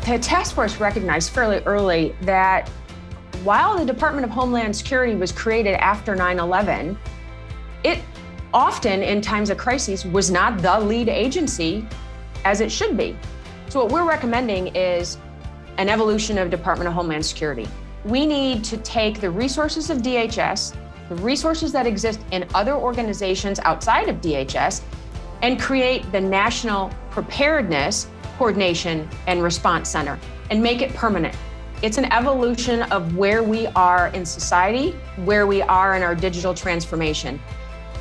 The task force recognized fairly early that while the Department of Homeland Security was created after 9/11, it often, in times of crises, was not the lead agency as it should be. So what we're recommending is an evolution of Department of Homeland Security. We need to take the resources of DHS, the resources that exist in other organizations outside of DHS, and create the National Preparedness, Coordination, and Response Center and make it permanent. It's an evolution of where we are in society, where we are in our digital transformation.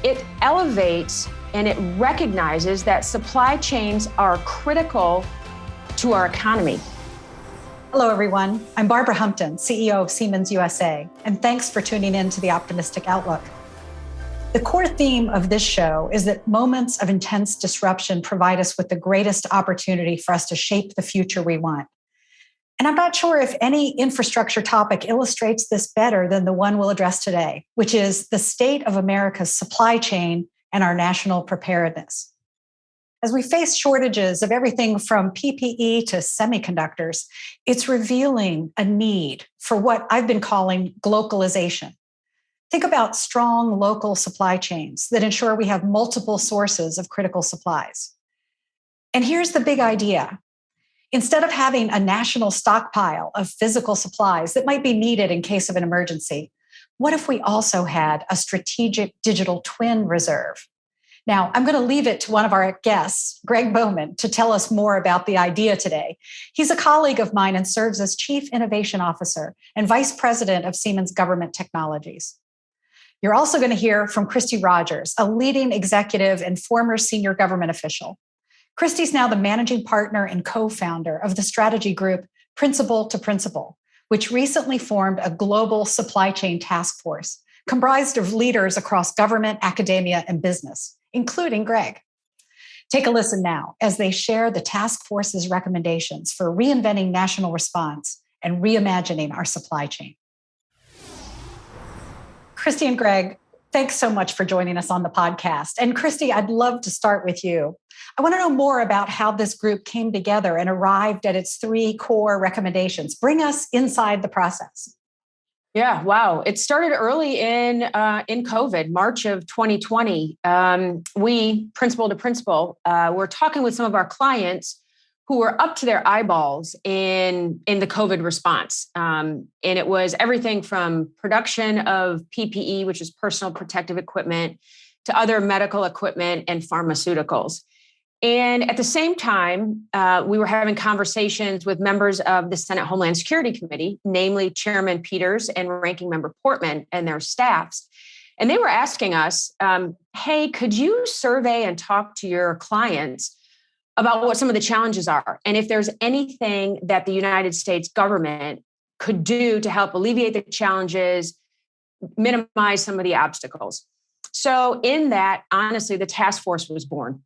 It elevates and it recognizes that supply chains are critical to our economy. Hello, everyone. I'm Barbara Humpton, CEO of Siemens USA, and thanks for tuning in to The Optimistic Outlook. The core theme of this show is that moments of intense disruption provide us with the greatest opportunity for us to shape the future we want. And I'm not sure if any infrastructure topic illustrates this better than the one we'll address today, which is the state of America's supply chain and our national preparedness. As we face shortages of everything from PPE to semiconductors, it's revealing a need for what I've been calling glocalization. Think about strong local supply chains that ensure we have multiple sources of critical supplies. And here's the big idea. Instead of having a national stockpile of physical supplies that might be needed in case of an emergency, what if we also had a strategic digital twin reserve? Now, I'm going to leave it to one of our guests, Greg Bowman, to tell us more about the idea today. He's a colleague of mine and serves as Chief Innovation Officer and Vice President of Siemens Government Technologies. You're also going to hear from Christy Rogers, a leading executive and former senior government official. Christy's now the managing partner and co-founder of the strategy group Principal to Principal, which recently formed a global supply chain task force comprised of leaders across government, academia, and business, including Greg. Take a listen now as they share the task force's recommendations for reinventing national response and reimagining our supply chain. Christy and Greg, thanks so much for joining us on the podcast. And Christy, I'd love to start with you. I want to know more about how this group came together and arrived at its 3 core recommendations. Bring us inside the process. Yeah, wow. It started early in COVID, March of 2020. We, Principal to Principal, were talking with some of our clients who were up to their eyeballs in the COVID response. And it was everything from production of PPE, which is personal protective equipment, to other medical equipment and pharmaceuticals. And at the same time, we were having conversations with members of the Senate Homeland Security Committee, namely Chairman Peters and Ranking Member Portman and their staffs. And they were asking us, hey, could you survey and talk to your clients about what some of the challenges are, and if there's anything that the United States government could do to help alleviate the challenges, minimize some of the obstacles. So in that, honestly, the task force was born.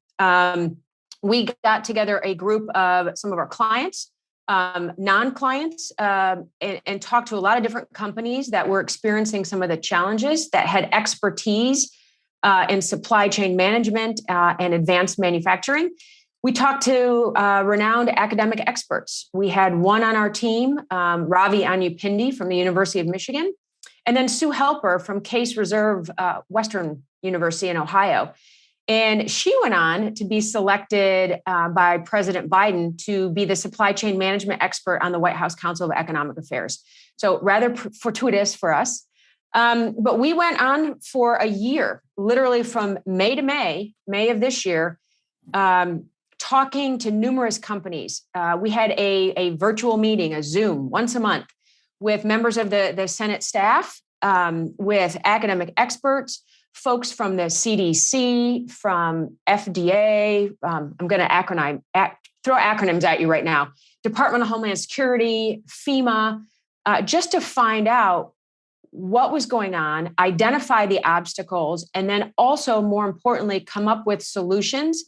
We got together a group of some of our clients, non-clients, and talked to a lot of different companies that were experiencing some of the challenges, that had expertise in supply chain management and advanced manufacturing. We talked to renowned academic experts. We had one on our team, Ravi Anyupindi from the University of Michigan, and then Sue Helper from Case Reserve Western University in Ohio. And she went on to be selected by President Biden to be the supply chain management expert on the White House Council of Economic Affairs. So rather fortuitous for us. But we went on for a year, literally from May to May of this year, talking to numerous companies. We had a virtual meeting, a Zoom, once a month with members of the Senate staff, with academic experts, folks from the CDC, from FDA. I'm going to throw acronyms at you right now. Department of Homeland Security, FEMA, just to find out what was going on, identify the obstacles, and then also, more importantly, come up with solutions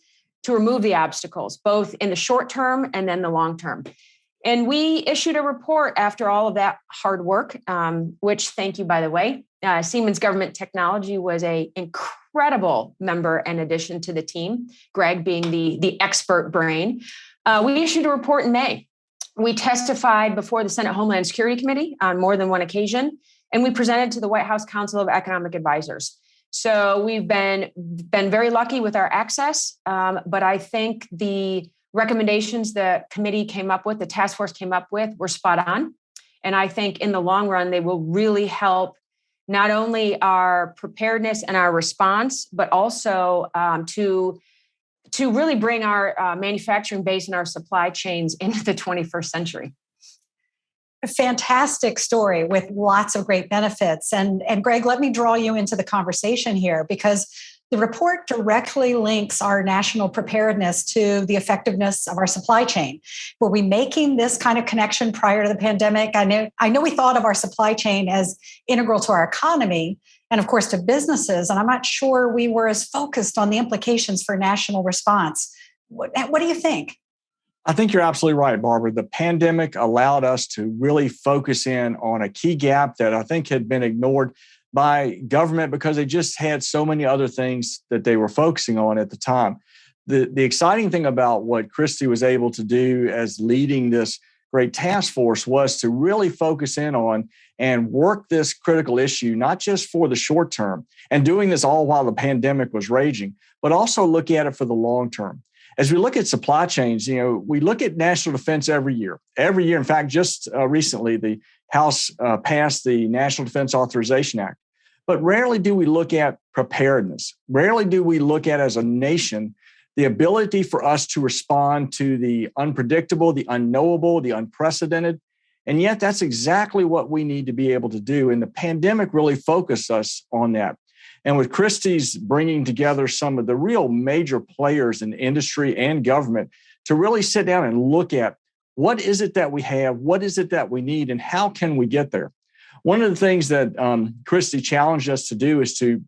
to remove the obstacles, both in the short term and then the long term. And we issued a report after all of that hard work, which, thank you, by the way, Siemens Government Technology was an incredible member and addition to the team, Greg being the expert brain. We issued a report in May We testified before the Senate Homeland Security Committee on more than one occasion, and we presented to the White House Council of Economic Advisors. So we've been very lucky with our access, but I think the recommendations the committee came up with, the task force came up with, were spot on. And I think in the long run, they will really help not only our preparedness and our response, but also to really bring our manufacturing base and our supply chains into the 21st century. A fantastic story with lots of great benefits. And Greg, let me draw you into the conversation here, because the report directly links our national preparedness to the effectiveness of our supply chain. Were we making this kind of connection prior to the pandemic? I know we thought of our supply chain as integral to our economy and, of course, to businesses. And I'm not sure we were as focused on the implications for national response. What do you think? I think you're absolutely right, Barbara. The pandemic allowed us to really focus in on a key gap that I think had been ignored by government because they just had so many other things that they were focusing on at the time. The exciting thing about what Christy was able to do as leading this great task force was to really focus in on and work this critical issue, not just for the short term, and doing this all while the pandemic was raging, but also look at it for the long term. As we look at supply chains, we look at national defense every year. Every year, in fact, just recently, the House passed the National Defense Authorization Act. But rarely do we look at preparedness. Rarely do we look at, as a nation, the ability for us to respond to the unpredictable, the unknowable, the unprecedented. And yet that's exactly what we need to be able to do. And the pandemic really focused us on that. And with Christie's bringing together some of the real major players in industry and government to really sit down and look at what is it that we have, what is it that we need, and how can we get there? One of the things that Christy challenged us to do is to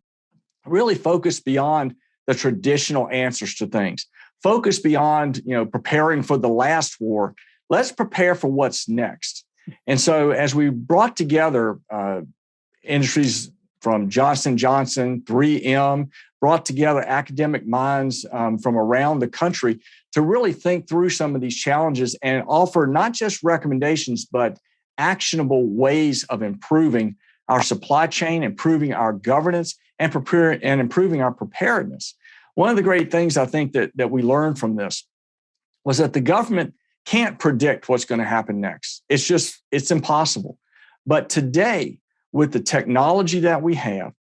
really focus beyond the traditional answers to things. Focus beyond, preparing for the last war. Let's prepare for what's next. And so as we brought together industries from Johnson & Johnson, 3M, brought together academic minds from around the country to really think through some of these challenges and offer not just recommendations, but actionable ways of improving our supply chain, improving our governance, and improving our preparedness. One of the great things I think that we learned from this was that the government can't predict what's going to happen next. It's impossible. But today, with the technology that we have,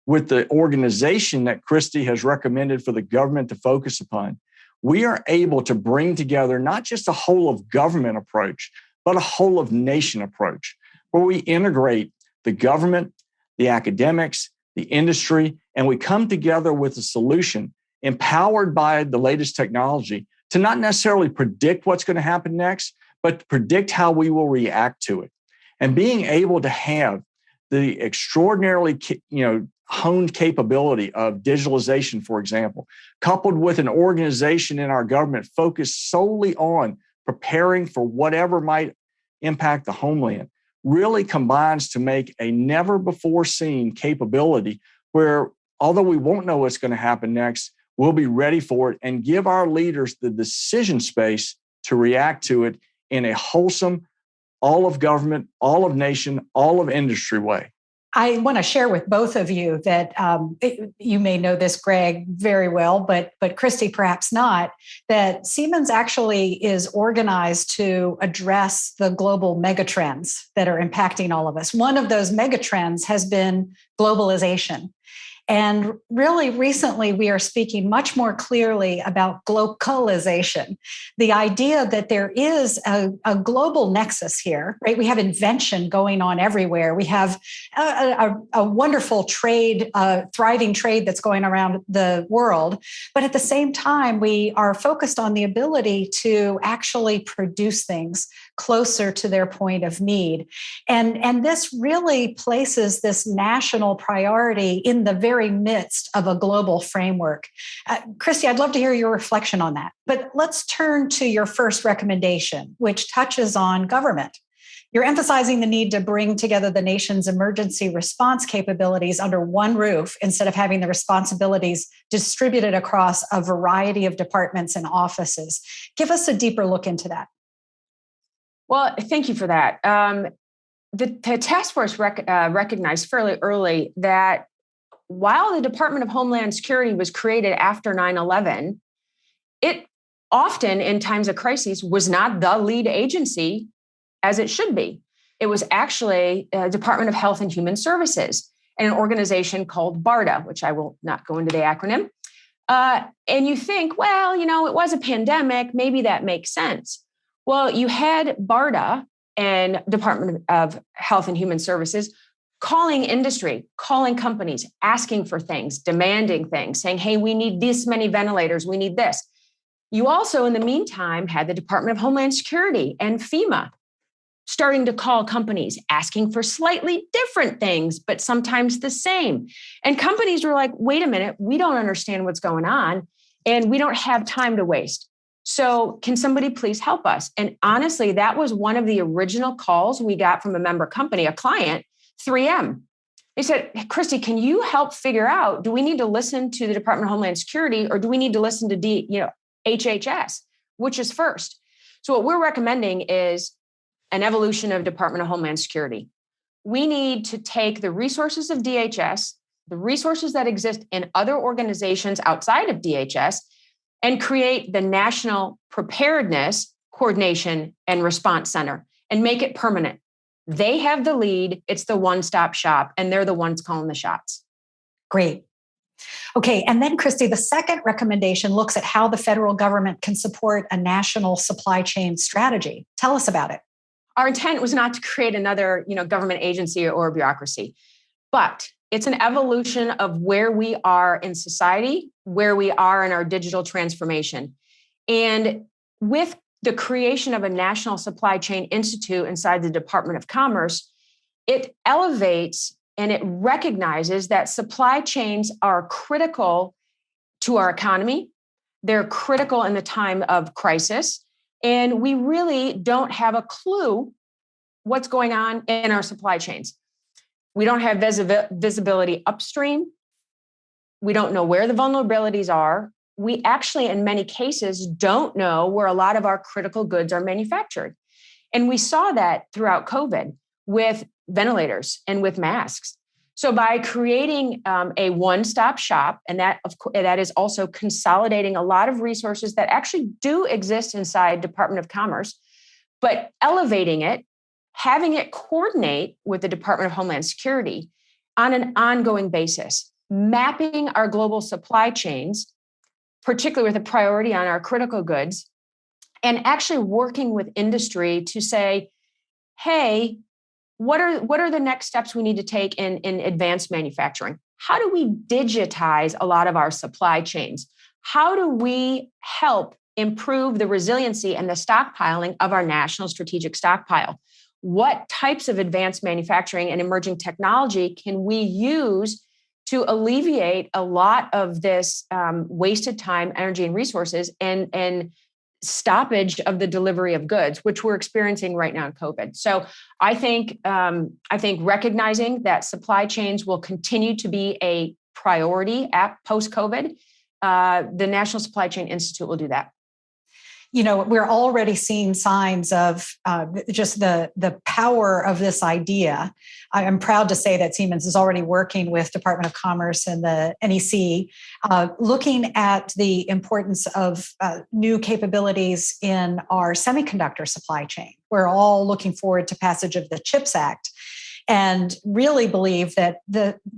with the organization that Christy has recommended for the government to focus upon, we are able to bring together not just a whole of government approach, but a whole of nation approach, where we integrate the government, the academics, the industry, and we come together with a solution empowered by the latest technology to not necessarily predict what's going to happen next, but to predict how we will react to it. And being able to have the extraordinarily, honed capability of digitalization, for example, coupled with an organization in our government focused solely on preparing for whatever might impact the homeland, really combines to make a never before seen capability where, although we won't know what's going to happen next, we'll be ready for it and give our leaders the decision space to react to it in a wholesome, all of government, all of nation, all of industry way. I want to share with both of you that you may know this, Greg, very well, but Christy perhaps not, that Siemens actually is organized to address the global megatrends that are impacting all of us. One of those megatrends has been globalization. And really recently, we are speaking much more clearly about globalization, the idea that there is a global nexus here, right? We have invention going on everywhere. We have a wonderful trade, thriving trade that's going around the world. But at the same time, we are focused on the ability to actually produce things closer to their point of need. And this really places this national priority in the very midst of a global framework. Christy, I'd love to hear your reflection on that. But let's turn to your first recommendation, which touches on government. You're emphasizing the need to bring together the nation's emergency response capabilities under one roof instead of having the responsibilities distributed across a variety of departments and offices. Give us a deeper look into that. Well, thank you for that. The task force recognized fairly early that while the Department of Homeland Security was created after 9/11, it often in times of crises was not the lead agency as it should be. It was actually Department of Health and Human Services and an organization called BARDA, which I will not go into the acronym. And you think, well, it was a pandemic. Maybe that makes sense. Well, you had BARDA and Department of Health and Human Services calling industry, calling companies, asking for things, demanding things, saying, hey, we need this many ventilators, we need this. You also, in the meantime, had the Department of Homeland Security and FEMA starting to call companies, asking for slightly different things, but sometimes the same. And companies were like, wait a minute, we don't understand what's going on, and we don't have time to waste. So can somebody please help us? And honestly, that was one of the original calls we got from a member company, a client, 3M. They said, hey, Christy, can you help figure out, do we need to listen to the Department of Homeland Security or do we need to listen to HHS, which is first? So what we're recommending is an evolution of Department of Homeland Security. We need to take the resources of DHS, the resources that exist in other organizations outside of DHS, and create the National Preparedness, Coordination, and Response Center and make it permanent. They have the lead. It's the one-stop shop, and they're the ones calling the shots. Great. Okay. And then, Christy, the second recommendation looks at how the federal government can support a national supply chain strategy. Tell us about it. Our intent was not to create another, government agency or bureaucracy, but it's an evolution of where we are in society, where we are in our digital transformation. And with the creation of a National Supply Chain Institute inside the Department of Commerce, it elevates and it recognizes that supply chains are critical to our economy. They're critical in the time of crisis. And we really don't have a clue what's going on in our supply chains. We don't have visibility upstream. We don't know where the vulnerabilities are. We actually, in many cases, don't know where a lot of our critical goods are manufactured. And we saw that throughout COVID with ventilators and with masks. So by creating a one-stop shop, and that is also consolidating a lot of resources that actually do exist inside Department of Commerce, but elevating it, having it coordinate with the Department of Homeland Security on an ongoing basis, mapping our global supply chains, particularly with a priority on our critical goods, and actually working with industry to say, hey, what are the next steps we need to take in advanced manufacturing? How do we digitize a lot of our supply chains? How do we help improve the resiliency and the stockpiling of our national strategic stockpile? What types of advanced manufacturing and emerging technology can we use to alleviate a lot of this wasted time, energy, and resources and stoppage of the delivery of goods, which we're experiencing right now in COVID. So I think recognizing that supply chains will continue to be a priority at post-COVID, the National Supply Chain Institute will do that. We're already seeing signs of just the power of this idea. I am proud to say that Siemens is already working with Department of Commerce and the NEC, looking at the importance of new capabilities in our semiconductor supply chain. We're all looking forward to passage of the CHIPS Act, and really believe that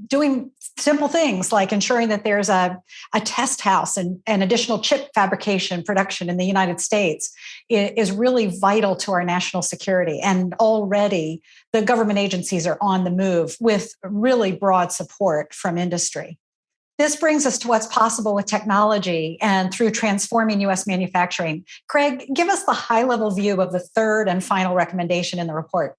doing simple things like ensuring that there's a test house and additional chip fabrication production in the United States is really vital to our national security. And already the government agencies are on the move with really broad support from industry. This brings us to what's possible with technology and through transforming U.S. manufacturing. Craig, give us the high-level view of the third and final recommendation in the report.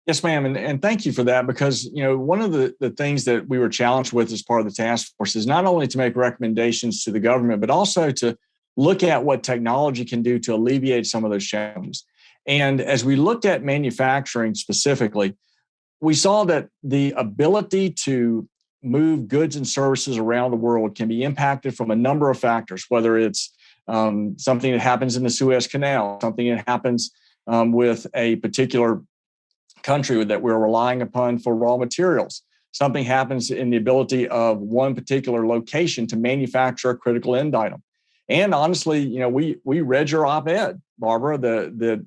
Yes, ma'am. And thank you for that, because, one of the things that we were challenged with as part of the task force is not only to make recommendations to the government, but also to look at what technology can do to alleviate some of those challenges. And as we looked at manufacturing specifically, we saw that the ability to move goods and services around the world can be impacted from a number of factors, whether it's something that happens in the Suez Canal, something that happens with a particular country that we're relying upon for raw materials. Something happens in the ability of one particular location to manufacture a critical end item. And honestly, we read your op-ed, Barbara,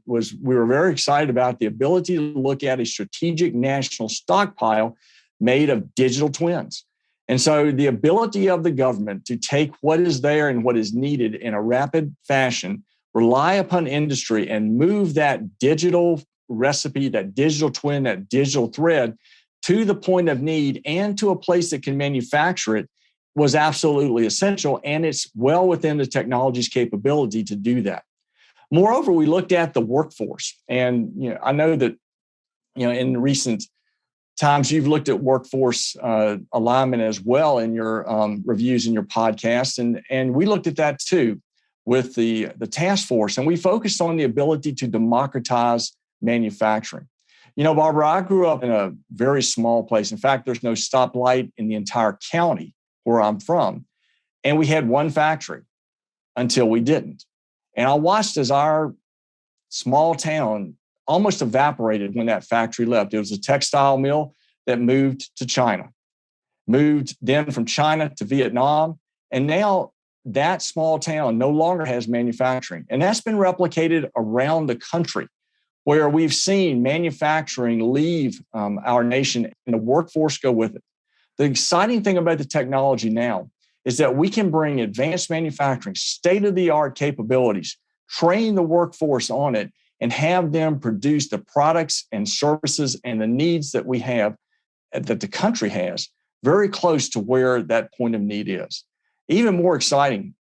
we were very excited about the ability to look at a strategic national stockpile made of digital twins. And so the ability of the government to take what is there and what is needed in a rapid fashion, rely upon industry and move that digital recipe, that digital twin, that digital thread to the point of need and to a place that can manufacture it was absolutely essential. And it's well within the technology's capability to do that. Moreover, we looked at the workforce. And I know that in recent times you've looked at workforce alignment as well in your reviews in your podcast. And we looked at that too with the task force. And we focused on the ability to democratize manufacturing. Barbara, I grew up in a very small place. In fact, there's no stoplight in the entire county where I'm from. And we had one factory until we didn't. And I watched as our small town almost evaporated when that factory left. It was a textile mill that moved to China, moved then from China to Vietnam. And now that small town no longer has manufacturing. And that's been replicated around the country, where we've seen manufacturing leave our nation and the workforce go with it. The exciting thing about the technology now is that we can bring advanced manufacturing, state-of-the-art capabilities, train the workforce on it, and have them produce the products and services and the needs that we have, that the country has, very close to where that point of need is. Even more exciting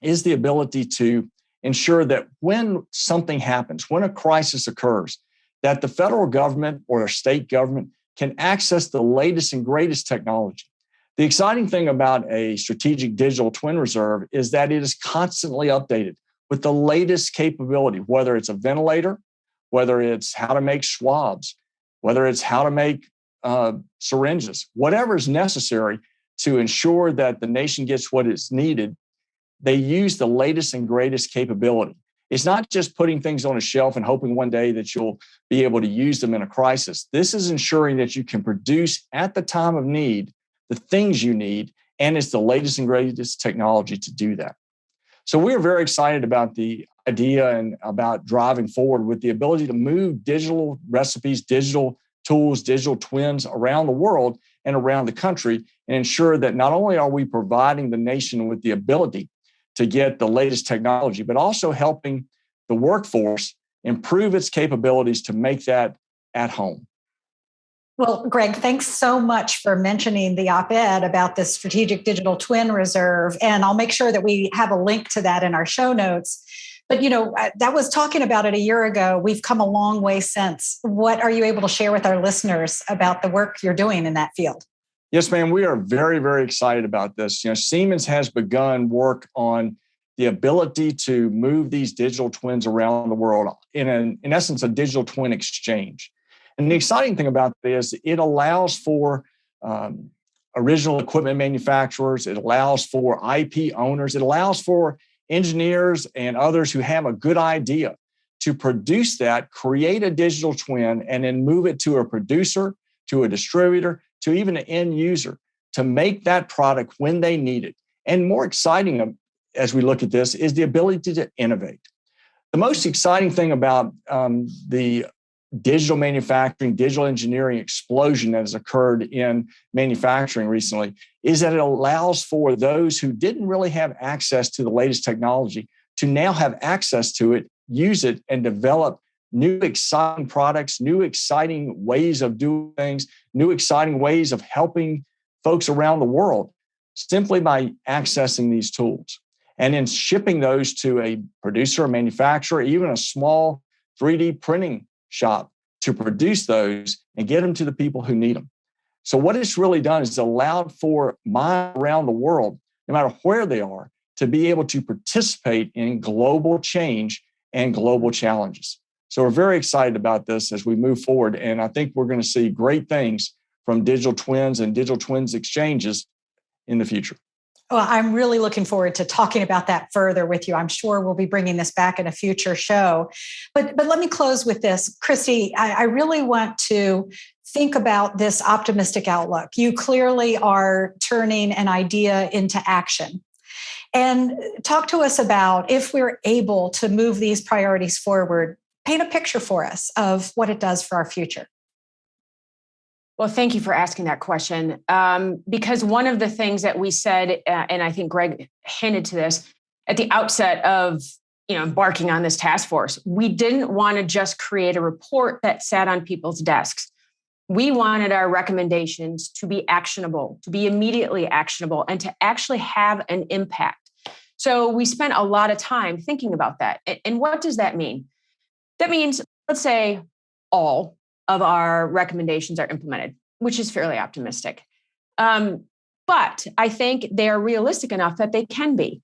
is the ability to ensure that when something happens, when a crisis occurs, that the federal government or a state government can access the latest and greatest technology. The exciting thing about a strategic digital twin reserve is that it is constantly updated with the latest capability, whether it's a ventilator, whether it's how to make swabs, whether it's how to make syringes, whatever is necessary to ensure that the nation gets what is needed. They use the latest and greatest capability. It's not just putting things on a shelf and hoping one day that you'll be able to use them in a crisis. This is ensuring that you can produce at the time of need the things you need, and it's the latest and greatest technology to do that. So we are very excited about the idea and about driving forward with the ability to move digital recipes, digital tools, digital twins around the world and around the country, and ensure that not only are we providing the nation with the ability to get the latest technology, but also helping the workforce improve its capabilities to make that at home. Well, Greg, thanks so much for mentioning the op-ed about the Strategic Digital Twin Reserve. And I'll make sure that we have a link to that in our show notes. But, that was talking about it a year ago. We've come a long way since. What are you able to share with our listeners about the work you're doing in that field? Yes, ma'am. We are very, very excited about this. Siemens has begun work on the ability to move these digital twins around the world in essence, a digital twin exchange. And the exciting thing about this, it allows for original equipment manufacturers. It allows for IP owners. It allows for engineers and others who have a good idea to produce that, create a digital twin, and then move it to a producer, to a distributor, to even an end user to make that product when they need it. And more exciting as we look at this is the ability to innovate. The most exciting thing about the digital manufacturing, digital engineering explosion that has occurred in manufacturing recently is that it allows for those who didn't really have access to the latest technology to now have access to it, use it, and develop new exciting products, new exciting ways of doing things, new exciting ways of helping folks around the world simply by accessing these tools. And then shipping those to a producer, a manufacturer, even a small 3D printing shop to produce those and get them to the people who need them. So what it's really done is allowed for minds around the world, no matter where they are, to be able to participate in global change and global challenges. So we're very excited about this as we move forward. And I think we're going to see great things from digital twins and digital twins exchanges in the future. Well, I'm really looking forward to talking about that further with you. I'm sure we'll be bringing this back in a future show. But let me close with this. Christy, I really want to think about this optimistic outlook. You clearly are turning an idea into action. And talk to us about, if we're able to move these priorities forward, paint a picture for us of what it does for our future. Well, thank you for asking that question. Because one of the things that we said, and I think Greg hinted to this at the outset of embarking on this task force, we didn't want to just create a report that sat on people's desks. We wanted our recommendations to be actionable, to be immediately actionable, and to actually have an impact. So we spent a lot of time thinking about that. And what does that mean? That means, let's say, all of our recommendations are implemented, which is fairly optimistic. But I think they are realistic enough that they can be.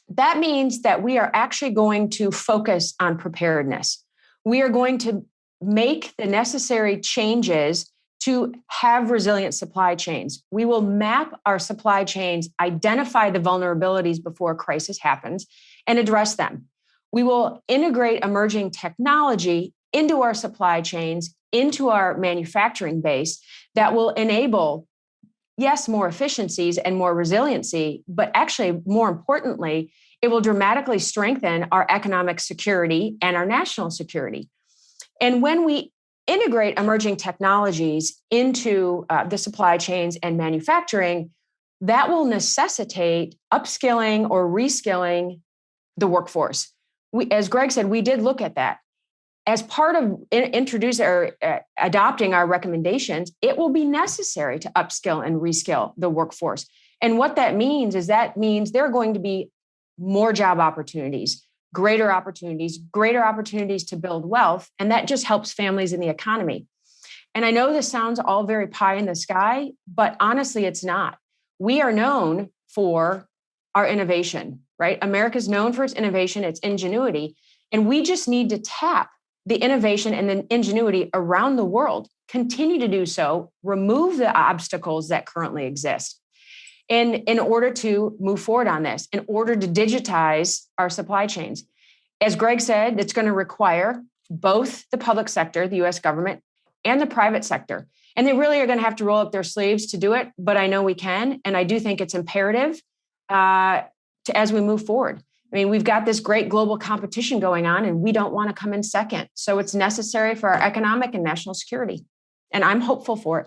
That means that we are actually going to focus on preparedness. We are going to make the necessary changes to have resilient supply chains. We will map our supply chains, identify the vulnerabilities before a crisis happens, and address them. We will integrate emerging technology into our supply chains, into our manufacturing base that will enable, yes, more efficiencies and more resiliency, but actually, more importantly, it will dramatically strengthen our economic security and our national security. And when we integrate emerging technologies into the supply chains and manufacturing, that will necessitate upskilling or reskilling the workforce. As Greg said, we did look at that. As part of adopting our recommendations, it will be necessary to upskill and reskill the workforce. And what that means is there are going to be more job opportunities, greater opportunities to build wealth. And that just helps families in the economy. And I know this sounds all very pie in the sky, but honestly, it's not. We are known for our innovation, right? America's known for its innovation, its ingenuity. And we just need to tap the innovation and the ingenuity around the world, continue to do so, remove the obstacles that currently exist. And in order to move forward on this, in order to digitize our supply chains, as Greg said, it's going to require both the public sector, the US government, and the private sector. And they really are going to have to roll up their sleeves to do it, but I know we can. And I do think it's imperative as we move forward. I mean, we've got this great global competition going on, and we don't want to come in second. So it's necessary for our economic and national security. And I'm hopeful for it.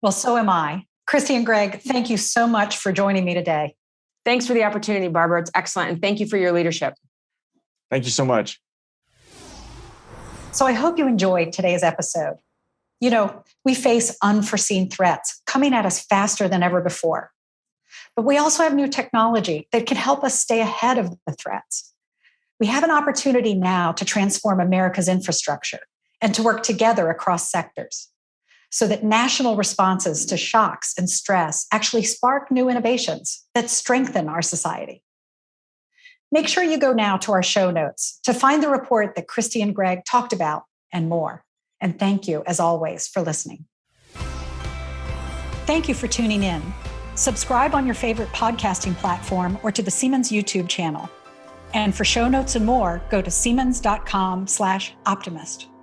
Well, so am I. Christy and Greg, thank you so much for joining me today. Thanks for the opportunity, Barbara. It's excellent. And thank you for your leadership. Thank you so much. So I hope you enjoyed today's episode. We face unforeseen threats coming at us faster than ever before. But we also have new technology that can help us stay ahead of the threats. We have an opportunity now to transform America's infrastructure and to work together across sectors so that national responses to shocks and stress actually spark new innovations that strengthen our society. Make sure you go now to our show notes to find the report that Christy and Greg talked about and more. And thank you, as always, for listening. Thank you for tuning in. Subscribe on your favorite podcasting platform or to the Siemens YouTube channel. And for show notes and more, go to siemens.com/optimist.